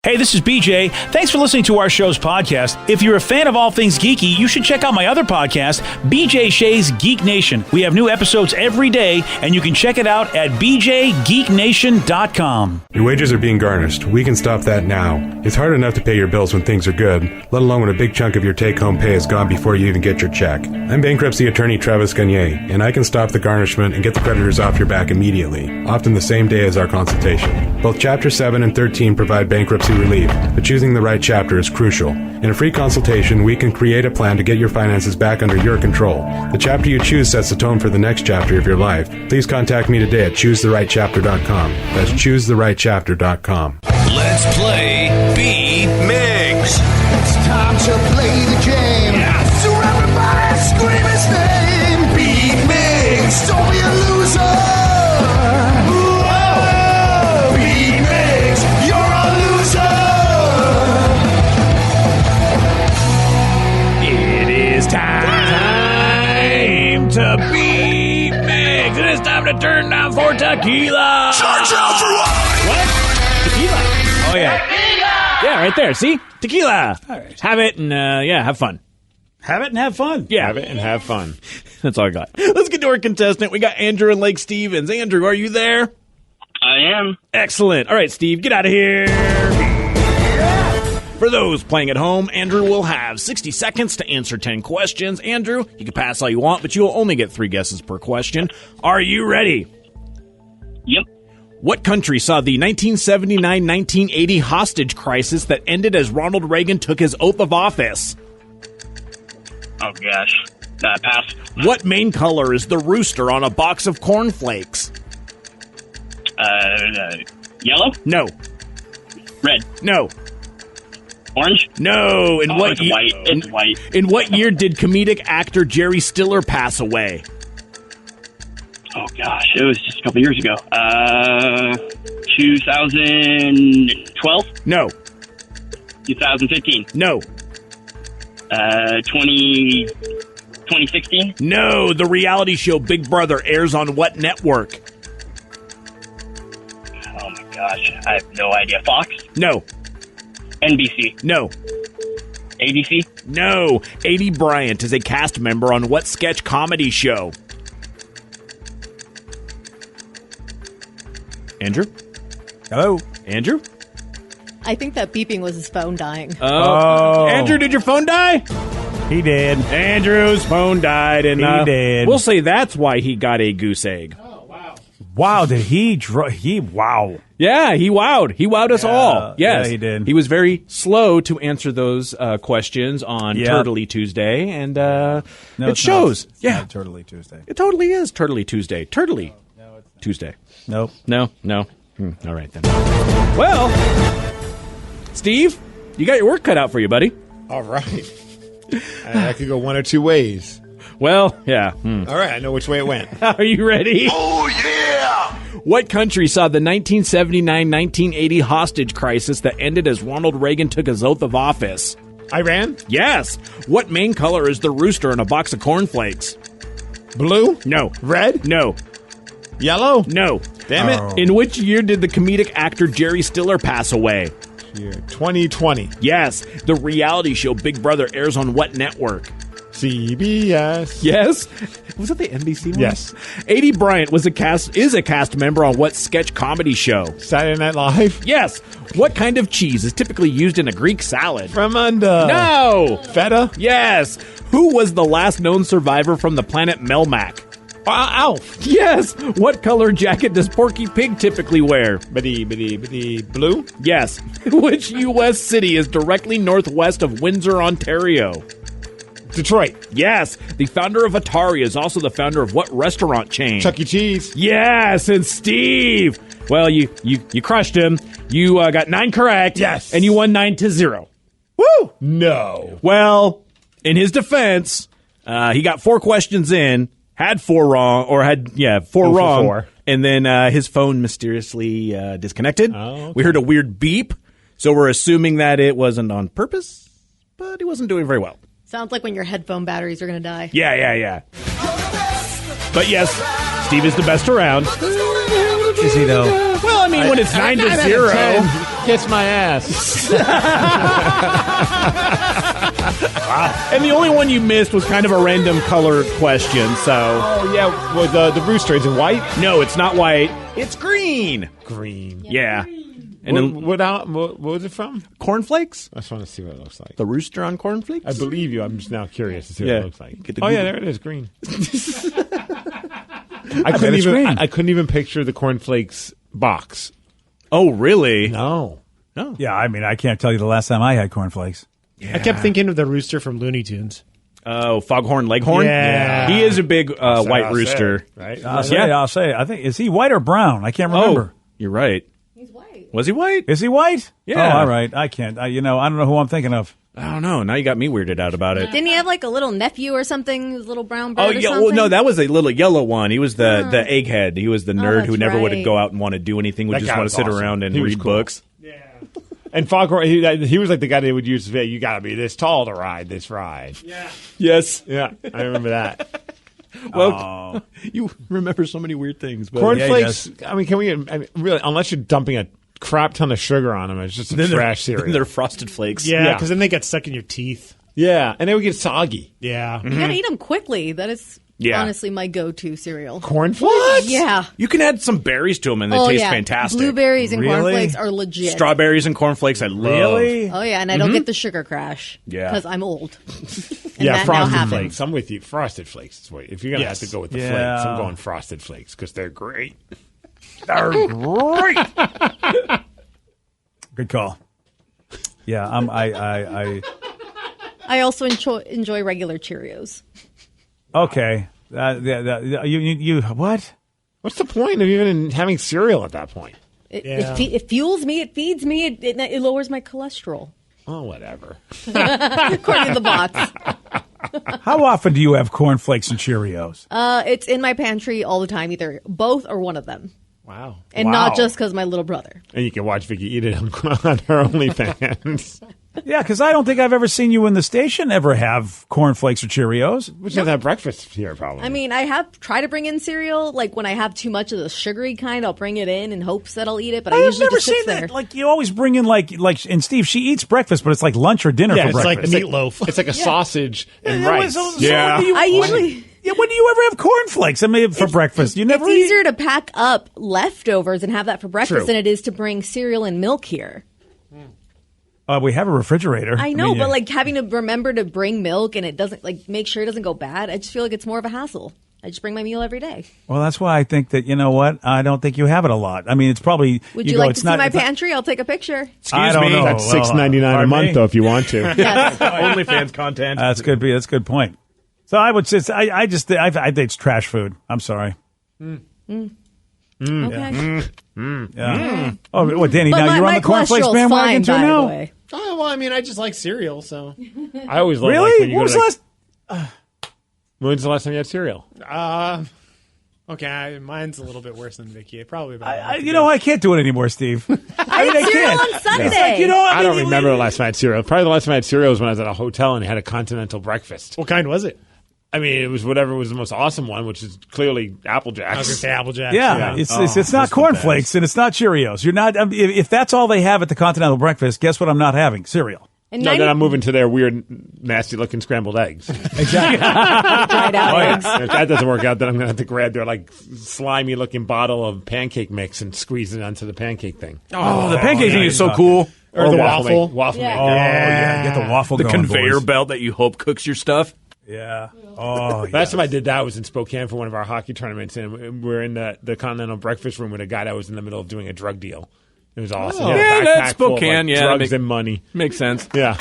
Hey, this is BJ. Thanks for listening to our show's podcast. If you're a fan of all things geeky, you should check out my other podcast, BJ Shea's Geek Nation. We have new episodes every day, and you can check it out at bjgeeknation.com. Your wages are being garnished. We can stop that now. It's hard enough to pay your bills when things are good, let alone when a big chunk of your take-home pay is gone before you even get your check. I'm bankruptcy attorney Travis Gagne, and I can stop the garnishment and get the creditors off your back immediately, often the same day as our consultation. Both Chapter 7 and 13 provide bankruptcy relief, but choosing the right chapter is crucial. In a free consultation, we can create a plan to get your finances back under your control. The chapter you choose sets the tone for the next chapter of your life. Please contact me today at choosetherightchapter.com. That's choosetherightchapter.com. Let's play Beat Migs. It's time to play the game. Yeah. So everybody scream his name. Beat Migs. Don't be a loser. Whoa. Beat Migs. You're a loser. It is time to beat Migs. It is time to turn down for tequila. Charge out for what? What? Tequila. Oh, yeah. Yeah, right there. See? Tequila. All right. Have it and, have fun. Have it and have fun. Yeah. Have it and have fun. That's all I got. Let's get to our contestant. We got Andrew and Lake Stevens. Andrew, are you there? I am. Excellent. All right, Steve, get out of here. For those playing at home, Andrew will have 60 seconds to answer 10 questions. Andrew, you can pass all you want, but you will only get 3 guesses per question. Are you ready? Yep. What country saw the 1979-1980 hostage crisis that ended as Ronald Reagan took his oath of office? Oh, gosh. Pass. What main color is the rooster on a box of cornflakes? Yellow? No. Red? No. Orange? No. In what it's year? white. It's white. In what year did comedic actor Jerry Stiller pass away? Oh, gosh. It was just a couple years ago. 2012? No. 2015? No. 2016? No. The reality show Big Brother airs on what network? Oh, my gosh. I have no idea. Fox? No. NBC? No. ABC? No. A.D. Bryant is a cast member on what sketch comedy show? Andrew? Hello. Andrew? I think that beeping was his phone dying. Oh. Andrew, did your phone die? He did. Andrew's phone died, and He did. we'll say that's why he got a goose egg. Wow, did he wow. Yeah, he wowed. He wowed us all. Yes, yeah, he did. He was very slow to answer those questions on Yeah. Turtley Tuesday, and No, it it's shows. Not. It's Yeah, not Totally Tuesday. it totally is Turtley Tuesday. Turtley Tuesday. Nope. No. All right, then. Well, Steve, you got your work cut out for you, buddy. All right. I could go one or two ways. Well, yeah. All right, I know which way it went. Are you ready? Oh, yeah. What country saw the 1979-1980 hostage crisis that ended as Ronald Reagan took his oath of office? Iran? Yes. What main color is the rooster in a box of cornflakes? Blue? No. Red? No. Yellow? No. Damn it. Oh. In which year did the comedic actor Jerry Stiller pass away? Year 2020. Yes. The reality show Big Brother airs on what network? CBS. Yes. Was that the NBC one? Yes. A.D. Bryant is a cast member on what sketch comedy show? Saturday Night Live. Yes. What kind of cheese is typically used in a Greek salad? From under. No. Feta. Yes. Who was the last known survivor from the planet Melmac? Alf. Yes. What color jacket does Porky Pig typically wear? Blue. Yes. Which U.S. city is directly northwest of Windsor, Ontario? Detroit. Yes. The founder of Atari is also the founder of what restaurant chain? Chuck E. Cheese. Yes. And Steve. Well, you crushed him. You got 9 correct. Yes. And you won 9-0. Woo! No. Well, in his defense, he got 4 questions in, had 4 wrong, or had, 4 for wrong. 4. And then his phone mysteriously disconnected. Oh, okay. We heard a weird beep, so we're assuming that it wasn't on purpose, but he wasn't doing very well. Sounds like when your headphone batteries are going to die. Yeah. But yes, Steve is the best around. Is he though? Well, I mean, when it's 9-0. Kiss my ass. And the only one you missed was kind of a random color question, so... Oh, yeah. Well, the rooster, is it white? No, it's not white. It's green. Green. Yeah. And then What was it from? cornflakes? I just want to see what it looks like. The rooster on cornflakes? I believe you. I'm just now curious to see what Yeah. it looks like. Get the Oh, yeah, Google. there it is, green. I it's couldn't even picture the cornflakes box. Oh, really? No. No. Yeah, I mean, I can't tell you the last time I had cornflakes. I kept thinking of the rooster from Looney Tunes. Oh, Foghorn Leghorn? Yeah. He is a big white I'll rooster. say, right? I'll say. I think, is he white or brown? I can't remember. Oh, you're right. He's white. Was he white? Is he white? Yeah. Oh, all right. I can't. I don't know who I'm thinking of. I don't know. Now you got me weirded out about it. Didn't he have like a little nephew or something? His little brown bird Oh, or yeah. something? Well, no, that was a little yellow one. He was the egghead. He was the nerd who that's never would right. go out and want to do anything. Would That just guy want was to sit awesome. around and He was read cool. books. And Foghorn, he was like the guy they would use to say, you got to be this tall to ride this ride. Yes. Yeah, I remember that. Well, you remember so many weird things. But Cornflakes, I mean, really, unless you're dumping a crap ton of sugar on them, it's just a trash cereal. They're Frosted Flakes. Yeah, because then they get stuck in your teeth. Yeah, and they would get soggy. Yeah. You gotta eat them quickly. That is Yeah. honestly my go-to cereal. Cornflakes? Yeah. You can add some berries to them and they taste fantastic. Blueberries and Really? cornflakes are legit. Strawberries and cornflakes, I love. Really? Oh yeah, and I don't get the sugar crash. Yeah. because I'm old. And Yeah, that now Frosted happens. Flakes. I'm with you. Frosted Flakes. Is what, if you're going to have to go with the Yeah. flakes, I'm going Frosted Flakes because they're great. They're great. Good call. Yeah, I also enjoy regular Cheerios. okay. You what? What's the point of even having cereal at that point? It fuels me. It feeds me. It lowers my cholesterol. Oh, whatever. According to the bots. How often do you have cornflakes and Cheerios? It's in my pantry all the time, either both or one of them. Wow. And Wow. not just because my little brother. And you can watch Vicky eat it on her OnlyFans. Yeah, because I don't think I've ever seen you in the station ever have cornflakes or Cheerios. We should have breakfast here, probably. I mean, I have tried to bring in cereal. Like when I have too much of the sugary kind, I'll bring it in hopes that I'll eat it. But I I've usually never just sits seen there. that. Like you always bring in like, and Steve, she eats breakfast, but it's like lunch or dinner yeah, for it's like breakfast. meatloaf. It's like a sausage and Yeah, rice. so Yeah. when do you- I usually. Yeah, when do you ever have cornflakes? I mean, for breakfast, you never It's eat. easier to pack up leftovers and have that for breakfast True. than it is to bring cereal and milk here. We have a refrigerator. I know, mean, but yeah. like having to remember to bring milk and it doesn't like make sure it doesn't go bad. I just feel like it's more of a hassle. I just bring my meal every day. Well, that's why I think that, you know what? I don't think you have it a lot. I mean, it's probably. Would you go, like it's to see not- my it's not- pantry? I'll take a picture. I don't know. That's $6.99 a pardon month, me? though, if you want to. Yes. OnlyFans content. That's good. That's a good point. So I would say, I think it's trash food. I'm sorry. Okay. Yeah. Oh, what, Danny? But now you're on my the cornflakes cholesterol's bandwagon fine, too by the now. way. Oh, well, I mean, I just like cereal, so. I always love Really? like, when you What go was to, the last? when's the last time you had cereal? Okay, mine's a little bit worse than Vicky. Probably about a month You ago. know, I can't do it anymore, Steve. I had cereal on Sunday. It's like, you know, I don't mean, remember the last time I had cereal. Probably the last time I had cereal was when I was at a hotel and had a continental breakfast. What kind was it? I mean, it was whatever was the most awesome one, which is clearly Apple Jacks. I was going to say Apple Jacks. Yeah, it's not that's the cornflakes and it's not Cheerios. You're not. If that's all they have at the continental breakfast, guess what? I'm not having cereal. And No, then I'm moving to their weird, nasty-looking scrambled eggs. Exactly. dried out eggs. If that doesn't work out, then I'm going to have to grab their like slimy-looking bottle of pancake mix and squeeze it onto the pancake thing. Oh, the pancake thing is so cool. Or the waffle. Waffle Yeah. Oh maker. yeah, get the waffle The going, conveyor boys. belt that you hope cooks your stuff. Yeah. Oh, yeah. Last time I did that was in Spokane for one of our hockey tournaments, and we're in the continental breakfast room with a guy that was in the middle of doing a drug deal. It was awesome. He had a Yeah, backpack that's full of, Spokane, like, yeah, drugs make- and money. Makes sense. Yeah.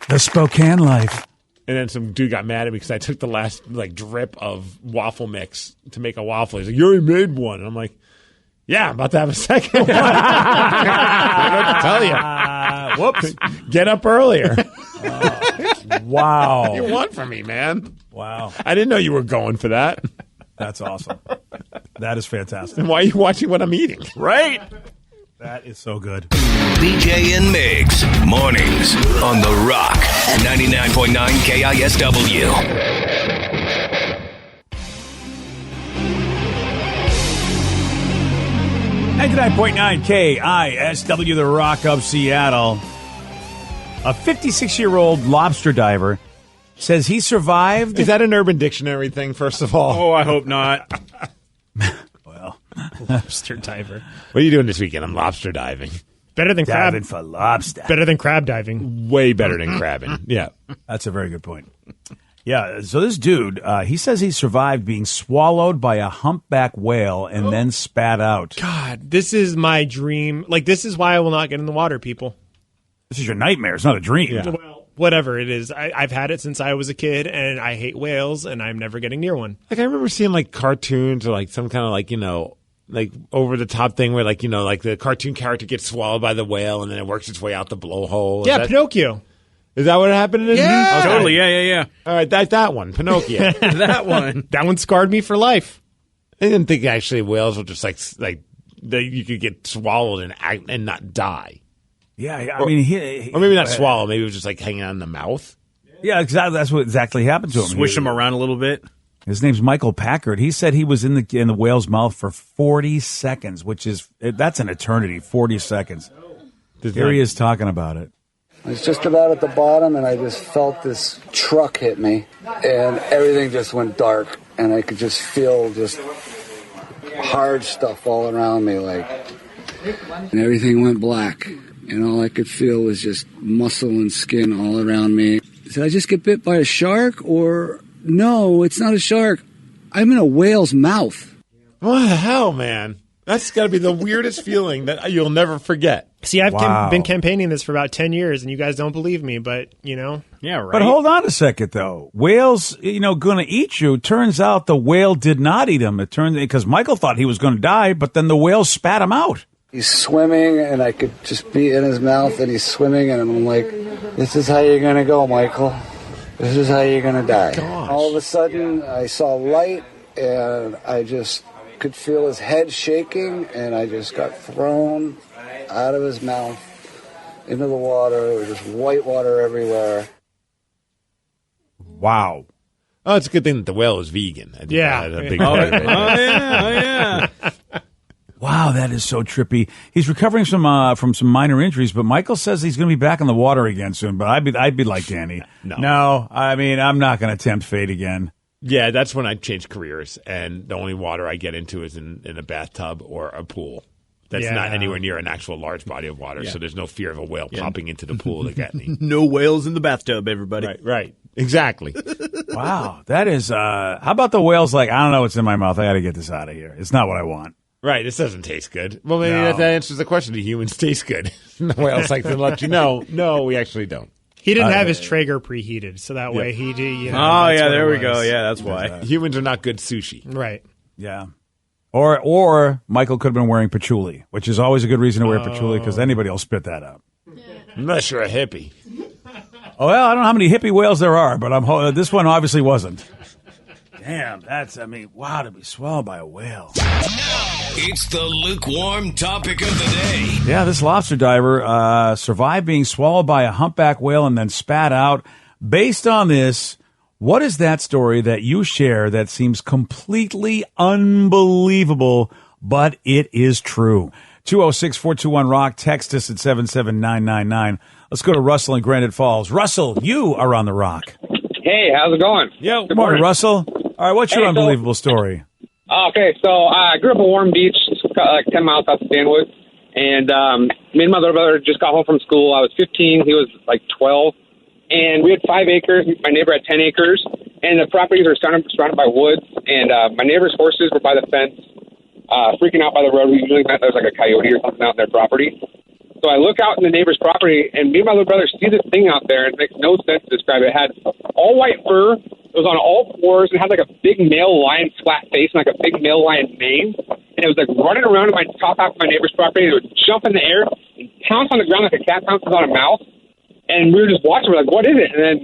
The Spokane life. And then some dude got mad at me because I took the last like drip of waffle mix to make a waffle. He's like, "You already made one." And I'm like, "Yeah, I'm about to have a second one." I don't know what to tell you. Whoops. Get up earlier. Wow. You won for me, man. Wow. I didn't know you were going for that. That's awesome. That is fantastic. Then why are you watching what I'm eating? Right? That is so good. BJ and Migs, mornings on The Rock, 99.9 KISW. 99.9 KISW, the Rock of Seattle. A 56-year-old lobster diver says he survived. Is that an Urban Dictionary thing, first of all? Oh, I hope not. Well, Lobster diver. What are you doing this weekend? I'm lobster diving. Better than crab. diving for lobster. Better than crab diving. Way better than crabbing. Yeah. That's a very good point. Yeah, so this dude, he says he survived being swallowed by a humpback whale and then spat out. God, this is my dream. Like, this is why I will not get in the water, people. This is your nightmare. It's not a dream. Yeah. Well, whatever it is. I've had it since I was a kid, and I hate whales, and I'm never getting near one. Like, I remember seeing, like, cartoons or, like, some kind of, like, like over-the-top thing where, like, like the cartoon character gets swallowed by the whale and then it works its way out the blowhole. Yeah, Pinocchio. Is that what happened? Yeah. Okay. Totally, yeah. All right, that one, Pinocchio. That one. That one scarred me for life. I didn't think actually whales were just like you could get swallowed and not die. Yeah, I mean, Or maybe not swallow. Maybe it was just like hanging out in the mouth. Yeah, exactly. That's what exactly happened to him. Swish him around a little bit. His name's Michael Packard. He said he was in the whale's mouth for 40 seconds, that's an eternity. 40 seconds. Here he is talking about it. I was just about at the bottom, and I just felt this truck hit me, and everything just went dark, and I could just feel just hard stuff all around me, and everything went black, and all I could feel was just muscle and skin all around me. Did I just get bit by a shark, or no, it's not a shark. I'm in a whale's mouth. What the hell, man? That's got to be the weirdest feeling that you'll never forget. See, I've been campaigning this for about 10 years, and you guys don't believe me, but, Yeah, right. But hold on a second, though. Whales, going to eat you. Turns out the whale did not eat him. It turned because Michael thought he was going to die, but then the whale spat him out. He's swimming, and I could just be in his mouth, and he's swimming, and I'm like, this is how you're going to go, Michael. This is how you're going to die. Gosh. All of a sudden, I saw light, and I just could feel his head shaking, and I just got thrown out of his mouth into the water. There was just white water everywhere. Wow. Oh, it's a good thing that the whale is vegan. I think Yeah. that had a big part of it. yeah. Wow, that is so trippy. He's recovering from some minor injuries, but Michael says he's going to be back in the water again soon. But I'd be like Danny. No, I mean, I'm not going to tempt fate again. Yeah, that's when I change careers, and the only water I get into is in a bathtub or a pool. That's not anywhere near an actual large body of water, so there's no fear of a whale popping into the pool to get me. No whales in the bathtub, everybody. Right. Exactly. Wow, that is. How about the whales? Like, I don't know what's in my mouth. I got to get this out of here. It's not what I want. Right, this doesn't taste good. Well, maybe No. that answers the question. Do humans taste good? The whales like to let you know. No, we actually don't. he didn't have his Traeger preheated, so that way he did. Oh, that's yeah, what there it we go. was. Yeah, that's why. Humans are not good sushi. Right. Yeah. Or Michael could have been wearing patchouli, which is always a good reason to wear patchouli because anybody will spit that out. Unless you're a hippie. Oh, well, I don't know how many hippie whales there are, but this one obviously wasn't. Damn, wow, to be swallowed by a whale. It's the lukewarm topic of the day. Yeah, this lobster diver survived being swallowed by a humpback whale and then spat out. Based on this, what is that story that you share that seems completely unbelievable, but it is true? 206-421-ROCK. Text us at 77999. Let's go to Russell in Granite Falls. Russell, you are on the Rock. Hey, how's it going? Yo, good morning, Russell. All right, what's your unbelievable story? Okay, so I grew up in Warm Beach, like 10 miles south of Stanwood, and me and my little brother just got home from school. I was 15, he was like 12, and we had 5 acres. My neighbor had 10 acres, and the properties were surrounded by woods, and my neighbor's horses were by the fence, freaking out by the road. We usually thought there was like a coyote or something out on their property. So I look out in the neighbor's property, and me and my little brother see this thing out there, and it makes no sense to describe it. It had all white fur. It was on all fours. It had like a big male lion's flat face and like a big male lion's mane. And it was like running around in my top half of my neighbor's property. It would jump in the air and pounce on the ground like a cat pounces on a mouse. And we were just watching. We're like, what is it? And then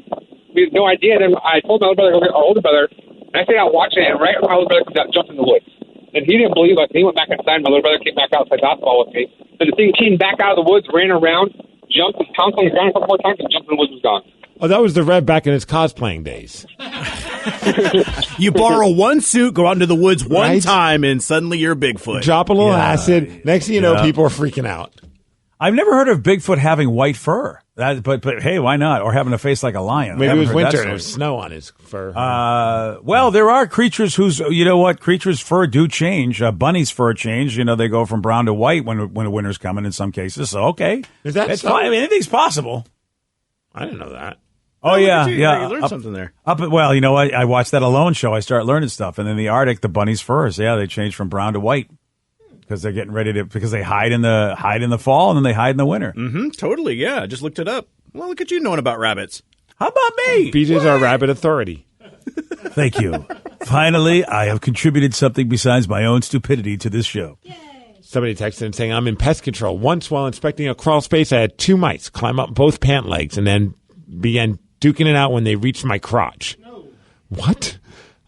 we had no idea. And then I told my little brother, our older brother, and I stayed out watching it. And right when my little brother comes out, jumped in the woods. And he didn't believe us. And he went back inside. My little brother came back out and played basketball with me. And the thing came back out of the woods, ran around, jumped and pounced on the ground a couple more times, and jumped in the woods, was gone. Oh, that was the Rev back in his cosplaying days. You borrow one suit, go out into the woods one Right? time, and suddenly you're Bigfoot. Drop a little Yeah. acid. Next thing you know, Yeah. people are freaking out. I've never heard of Bigfoot having white fur. But hey, why not? Or having a face like a lion. Maybe I it was haven't heard that winter and story. there was snow on his fur. Well, there are creatures whose, creatures' fur do change. Bunny's fur change. They go from brown to white when winter's coming in some cases. So, okay. Is that it's so? fine. I mean, anything's possible. I didn't know that. Oh, look yeah, at you. yeah. You learned something there. Well, I watched that Alone show. I start learning stuff. And in the Arctic, the bunny's furs, they change from brown to white because they're getting ready because they hide in the fall and then they hide in the winter. Mm-hmm, totally, yeah. I just looked it up. Well, look at you knowing about rabbits. How about me? BJ's our rabbit authority. Thank you. Finally, I have contributed something besides my own stupidity to this show. Somebody texted in saying, I'm in pest control. Once while inspecting a crawl space, I had 2 mice climb up both pant legs and then began duking it out when they reached my crotch. No. What?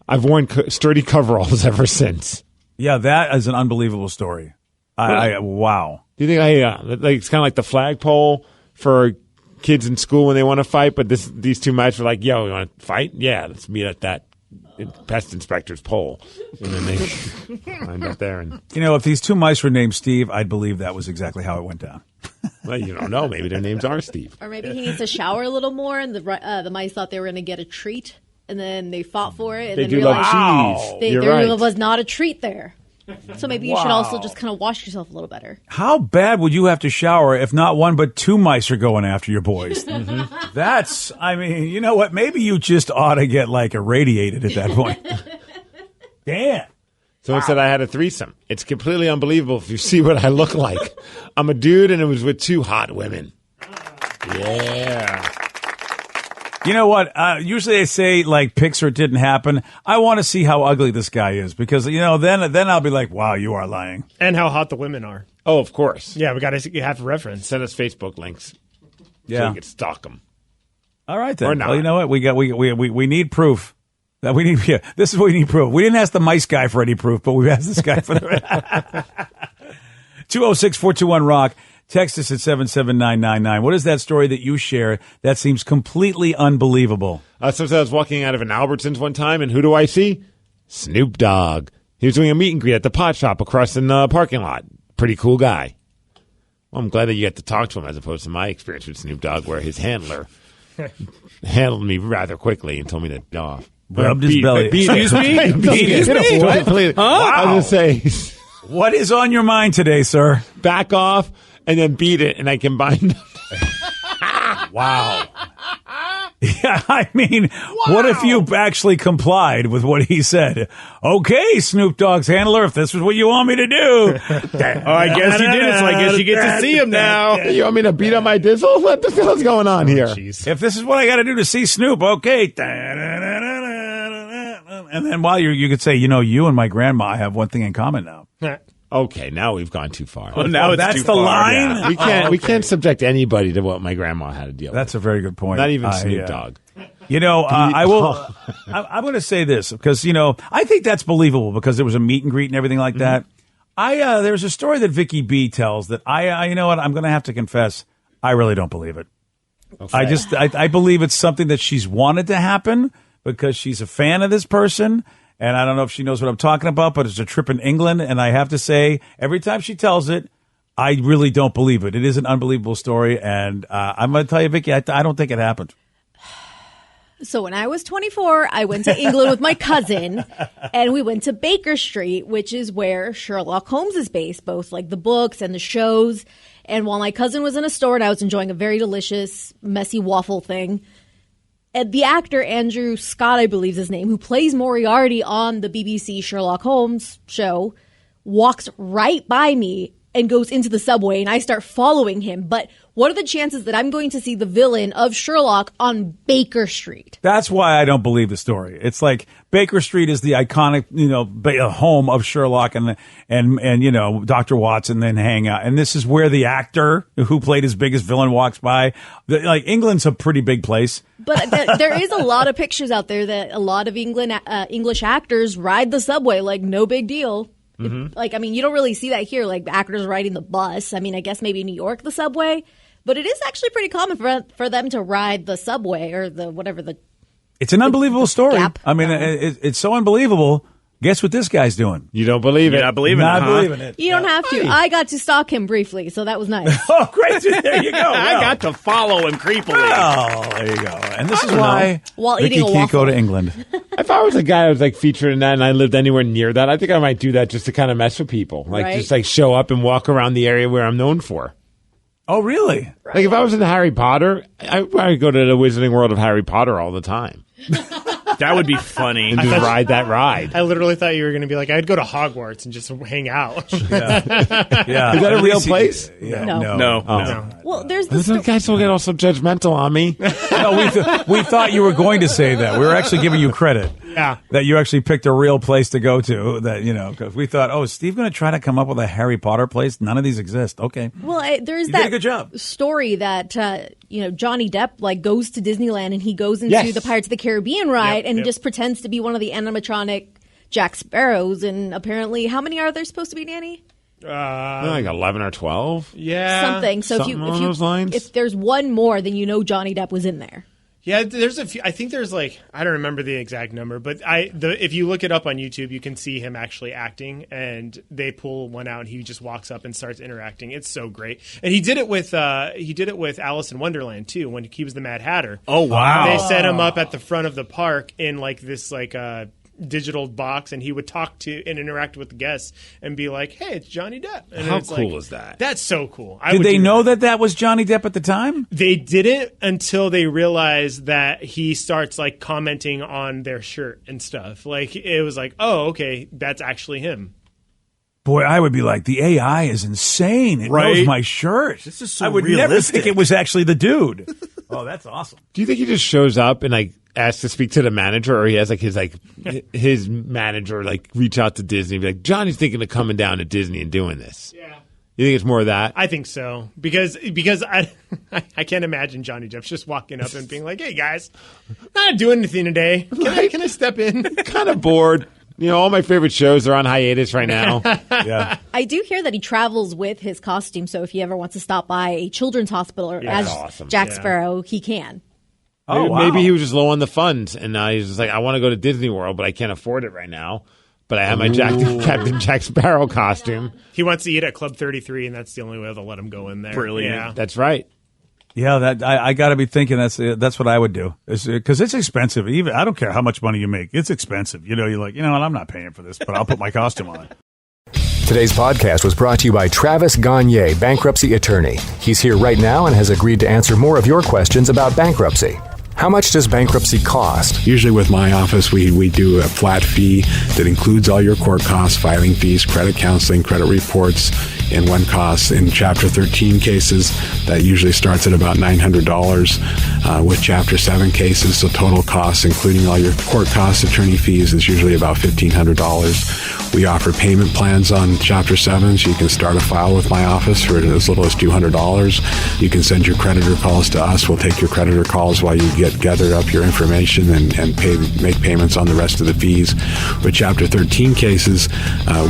I've worn sturdy coveralls ever since. Yeah, that is an unbelievable story. Wow. Do you think it's kind of like the flagpole for kids in school when they want to fight, but these 2 mice were like, yo, you want to fight? Yeah, let's meet at that pest inspector's pole. And then they climbed up there. And if these 2 mice were named Steve, I'd believe that was exactly how it went down. well, you don't know. Maybe their names are Steve. Or maybe he needs to shower a little more, and the mice thought they were going to get a treat, and then they fought for it, and They then do realized love cheese. You're there right. was not a treat there. So maybe you should also just kind of wash yourself a little better. How bad would you have to shower if not 1 but 2 mice are going after your boys? That's, you know what? Maybe you just ought to get irradiated at that point. Damn. Someone said I had a threesome. It's completely unbelievable if you see what I look like. I'm a dude and it was with 2 hot women. Yeah. You know what? Usually they say pics or it didn't happen. I want to see how ugly this guy is because then I'll be like, wow, you are lying. And how hot the women are. Oh, of course. Yeah, you have to reference. Send us Facebook links. Yeah. So we can stalk them. All right then. Or not. Well, you know what? We need proof. That we need. Yeah, this is what we need proof. We didn't ask the mice guy for any proof, but we've asked this guy for the 206-421-ROCK. Text us at 77999. What is that story that you share that seems completely unbelievable? So I was walking out of an Albertsons one time, and who do I see? Snoop Dogg. He was doing a meet and greet at the pot shop across in the parking lot. Pretty cool guy. Well, I'm glad that you got to talk to him as opposed to my experience with Snoop Dogg, where his handler handled me rather quickly and told me to go off. Rubbed his belly. Excuse me? Excuse me? What? Huh? Wow. I was going to say, What is on your mind today, sir? back off and then beat it, and I combined. Wow. Yeah, what if you actually complied with what he said? Okay, Snoop Dogg's handler, if this is what you want me to do. Oh, I guess you did it, so I guess you get to see him now. You want me to beat up my dizzle? What the hell's going on here? If this is what I got to do to see Snoop, okay. And then while you could say, you and my grandma have one thing in common now. Okay, now we've gone too far. Well, now it's that's too the far. line? Yeah. We can't subject anybody to what my grandma had to deal with. That's a very good point. Not even Snoop Dogg. I will. I'm going to say this because I think that's believable because there was a meet and greet and everything like that. There's a story that Vicky B tells that I'm going to have to confess I really don't believe it. Okay. I believe it's something that she's wanted to happen because she's a fan of this person. And I don't know if she knows what I'm talking about, but it's a trip in England. And I have to say, every time she tells it, I really don't believe it. It is an unbelievable story. And I'm going to tell you, Vicky, I don't think it happened. So when I was 24, I went to England with my cousin, and we went to Baker Street, which is where Sherlock Holmes is based, both the books and the shows. And while my cousin was in a store and I was enjoying a very delicious, messy waffle thing, and the actor Andrew Scott, I believe is his name, who plays Moriarty on the BBC Sherlock Holmes show, walks right by me and goes into the subway, and I start following him. But what are the chances that I'm going to see the villain of Sherlock on Baker Street? That's why I don't believe the story. It's like Baker Street is the iconic, home of Sherlock and Dr. Watson then hang out. And this is where the actor who played his biggest villain walks by. England's a pretty big place. But there is a lot of pictures out there that a lot of English actors ride the subway like no big deal. Mm-hmm. You don't really see that here, like actors riding the bus. I guess maybe in New York, the subway. But it is actually pretty common for them to ride the subway or the whatever the. It's an unbelievable story. Gap. I mean, it's so unbelievable. Guess what this guy's doing? You don't believe it. You're not believing Not it, huh? believing it. You don't have to. I got to stalk him briefly, so that was nice. Oh, great. There you go. I got to follow him creepily. Oh, there you go. And this is why While Vicky eating a can't go waffle. to England. If I was a guy who was like featured in that and I lived anywhere near that, I think I might do that just to kind of mess with people. Like Right. just like show up and walk around the area where I'm known for. Oh, really? Like if I was in Harry Potter, I would go to the Wizarding World of Harry Potter all the time. That would be funny. And just ride that ride. I literally thought you were going to be like, I'd go to Hogwarts and just hang out. Yeah. Is that a real place? Yeah. No. No. Well, there's the Those guys don't get all so judgmental on me. No, we thought you were going to say that. We were actually giving you credit. Yeah. That you actually picked a real place to go to. That, because we thought, is Steve going to try to come up with a Harry Potter place? None of these exist. Okay. Well, there's You did a that good job. story that Johnny Depp goes to Disneyland and he goes into Yes. the Pirates of the Caribbean ride and yep. just pretends to be one of the animatronic Jack Sparrows. And apparently, how many are there supposed to be, Danny? Like 11 or 12. Yeah. Something. So something along those lines. if there's one more, then Johnny Depp was in there. Yeah, there's a few. I think there's I don't remember the exact number, but if you look it up on YouTube, you can see him actually acting, and they pull one out, and he just walks up and starts interacting. It's so great, and he did it with Alice in Wonderland too when he was the Mad Hatter. Oh, wow. They set him up at the front of the park in this digital box, and he would talk to and interact with the guests and be like, "Hey, it's Johnny Depp." And How it's cool is that? That's so cool. Did they know that was Johnny Depp at the time? They didn't until they realized that he starts commenting on their shirt and stuff. It was oh, okay, that's actually him. Boy, I would be like, the AI is insane. It knows my shirt. This is so I would never realistic. think it was actually the dude. Oh, that's awesome. Do you think he just shows up and asks to speak to the manager, or he has his manager reach out to Disney and be like, Johnny's thinking of coming down to Disney and doing this? Yeah. You think it's more of that? I think so because I can't imagine Johnny Depp just walking up and being like, "Hey guys, not doing anything today. Can I step in?" Kind of bored. All my favorite shows are on hiatus right now. Yeah. I do hear that he travels with his costume, so if he ever wants to stop by a children's hospital or as awesome. Jack Sparrow, he can. Oh, wow. Maybe he was just low on the funds, and now he's just like, I want to go to Disney World, but I can't afford it right now. But I have my Captain Jack Sparrow costume. He wants to eat at Club 33, and that's the only way they'll let him go in there. Brilliant. Yeah. That's right. Yeah, that I got to be thinking that's what I would do, because it's expensive. Even I don't care how much money you make, it's expensive. You're like, what, I'm not paying for this, but I'll put my costume on. Today's podcast was brought to you by Travis Gagne, bankruptcy attorney. He's here right now and has agreed to answer more of your questions about bankruptcy. How much does bankruptcy cost? Usually with my office, we do a flat fee that includes all your court costs, filing fees, credit counseling, credit reports, and one cost. In Chapter 13 cases, that usually starts at about $900. With Chapter 7 cases, so total costs, including all your court costs, attorney fees, is usually about $1,500. We offer payment plans on Chapter 7, so you can start a file with my office for as little as $200. You can send your creditor calls to us. We'll take your creditor calls while you gather up your information and make payments on the rest of the fees. With Chapter 13 cases,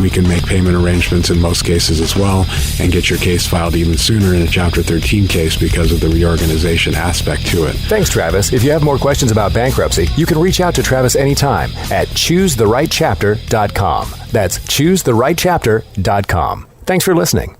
we can make payment arrangements in most cases as well and get your case filed even sooner in a Chapter 13 case because of the reorganization aspect to it. Thanks, Travis. If you have more questions about bankruptcy, you can reach out to Travis anytime at choosetherightchapter.com. That's choosetherightchapter.com. Thanks for listening.